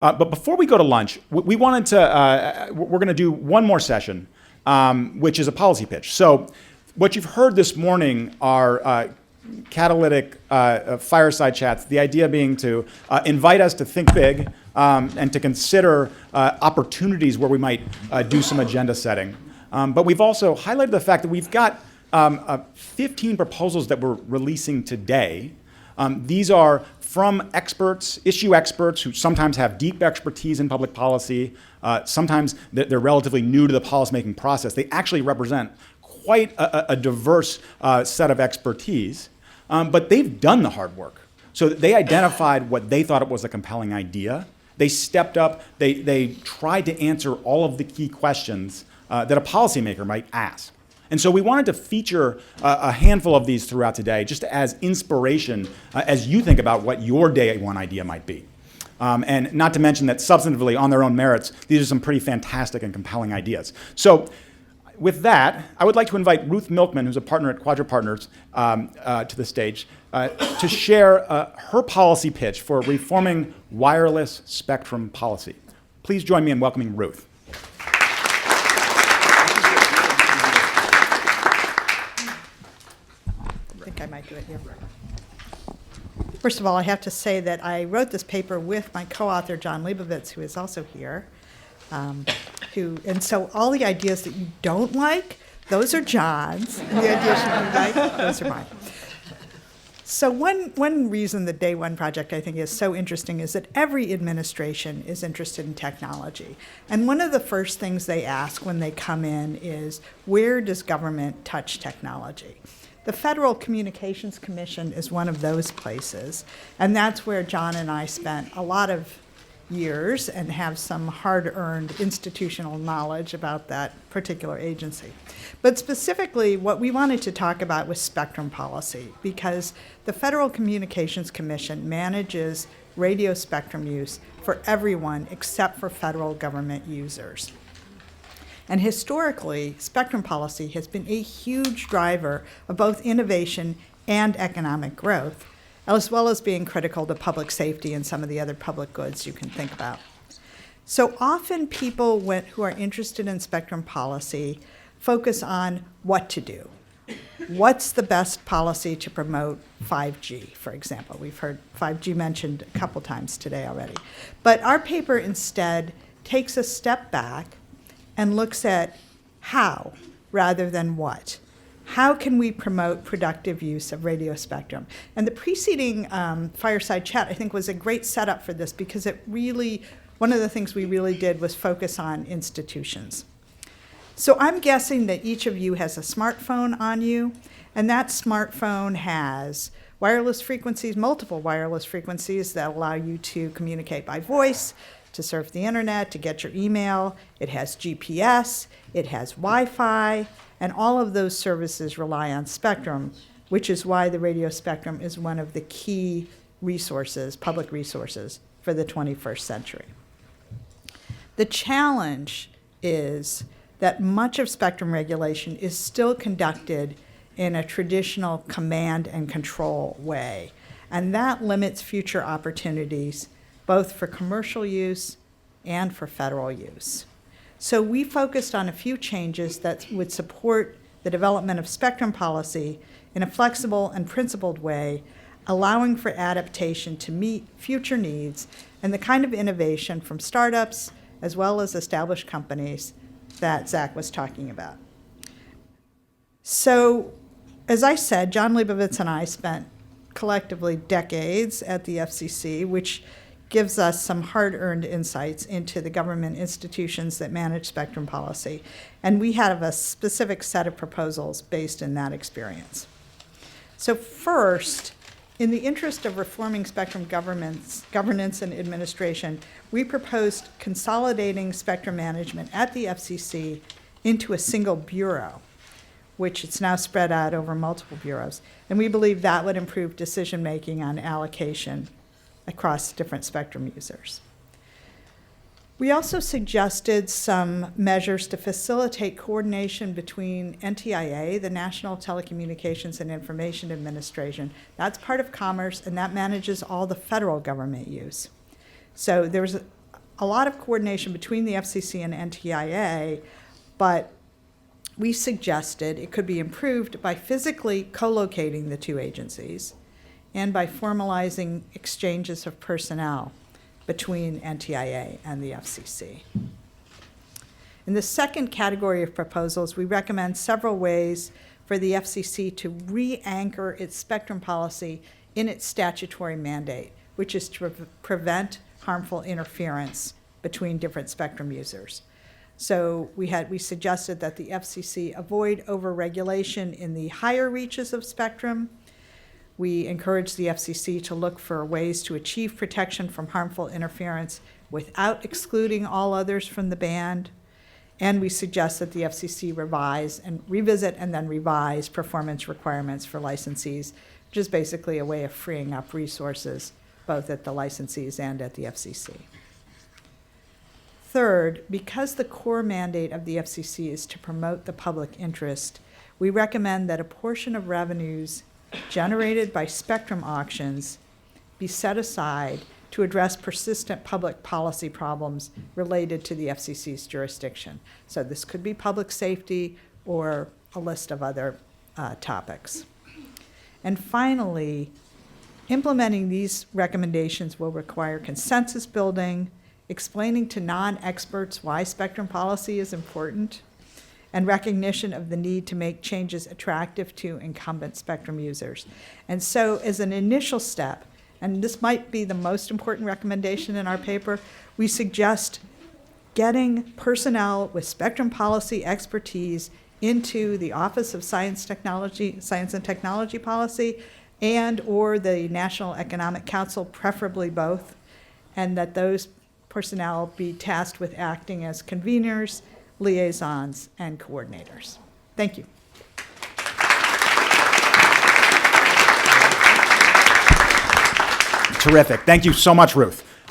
But before we go to lunch, we wanted to, we're going to do one more session, which is a policy pitch. So what you've heard this morning are catalytic fireside chats, the idea being to invite us to think big and to consider opportunities where we might do some agenda setting. But we've also highlighted the fact that we've got 15 proposals that we're releasing today. These are from experts, issue experts who sometimes have deep expertise in public policy. Sometimes they're relatively new to the policymaking process. They actually represent quite a diverse set of expertise, but they've done the hard work. So they identified what they thought it was a compelling idea. They stepped up, they tried to answer all of the key questions that a policymaker might ask. And so we wanted to feature a handful of these throughout today, just as inspiration as you think about what your day one idea might be. And not to mention that substantively, on their own merits, these are some pretty fantastic and compelling ideas. So with that, I would like to invite Ruth Milkman, who's a partner at Quadra Partners, to the stage to share her policy pitch for reforming wireless spectrum policy. Please join me in welcoming Ruth. I might do it here. First of all, I have to say that I wrote this paper with my co-author, John Leibovitz, who is also here. And so all the ideas that you don't like, those are John's, and the ideas you like, those are mine. So one reason the Day One project, I think, is so interesting is that every administration is interested in technology. And one of the first things they ask when they come in is, where does government touch technology? The Federal Communications Commission is one of those places, and that's where John and I spent a lot of years and have some hard-earned institutional knowledge about that particular agency. But specifically, what we wanted to talk about was spectrum policy, because the Federal Communications Commission manages radio spectrum use for everyone except for federal government users. And historically, spectrum policy has been a huge driver of both innovation and economic growth, as well as being critical to public safety and some of the other public goods you can think about. So often people who are interested in spectrum policy focus on what to do. What's the best policy to promote 5G, for example? We've heard 5G mentioned a couple times today already. But our paper instead takes a step back and looks at how rather than what. How can we promote productive use of radio spectrum? And the preceding fireside chat, I think, was a great setup for this, because one of the things we really did was focus on institutions. So I'm guessing that each of you has a smartphone on you, and that smartphone has wireless frequencies, multiple wireless frequencies that allow you to communicate by voice, to surf the internet, to get your email. It has GPS, it has Wi-Fi, and all of those services rely on spectrum, which is why the radio spectrum is one of the key resources, public resources, for the 21st century. The challenge is that much of spectrum regulation is still conducted in a traditional command and control way, and that limits future opportunities both for commercial use and for federal use. So we focused on a few changes that would support the development of spectrum policy in a flexible and principled way, allowing for adaptation to meet future needs and the kind of innovation from startups as well as established companies that Zach was talking about. So, as I said, John Leibovitz and I spent collectively decades at the FCC, which gives us some hard-earned insights into the government institutions that manage spectrum policy. And we have a specific set of proposals based in that experience. So first, in the interest of reforming spectrum governance and administration, we proposed consolidating spectrum management at the FCC into a single bureau, which it's now spread out over multiple bureaus. And we believe that would improve decision-making on allocation across different spectrum users. We also suggested some measures to facilitate coordination between NTIA, the National Telecommunications and Information Administration. That's part of Commerce, and that manages all the federal government use. So there was a lot of coordination between the FCC and NTIA, but we suggested it could be improved by physically co-locating the two agencies and by formalizing exchanges of personnel between NTIA and the FCC. In the second category of proposals, we recommend several ways for the FCC to re-anchor its spectrum policy in its statutory mandate, which is to prevent harmful interference between different spectrum users. So we suggested that the FCC avoid overregulation in the higher reaches of spectrum. We encourage the FCC to look for ways to achieve protection from harmful interference without excluding all others from the band. And we suggest that the FCC revisit and then revise performance requirements for licensees, which is basically a way of freeing up resources both at the licensees and at the FCC. Third, because the core mandate of the FCC is to promote the public interest, we recommend that a portion of revenues generated by spectrum auctions be set aside to address persistent public policy problems related to the FCC's jurisdiction. So this could be public safety or a list of other topics. And finally, implementing these recommendations will require consensus building, explaining to non-experts why spectrum policy is important, and recognition of the need to make changes attractive to incumbent spectrum users. And so as an initial step, and this might be the most important recommendation in our paper, we suggest getting personnel with spectrum policy expertise into the Office of Science and Technology Policy and or the National Economic Council, preferably both, and that those personnel be tasked with acting as conveners, liaisons, and coordinators. Thank you. Terrific. Thank you so much, Ruth.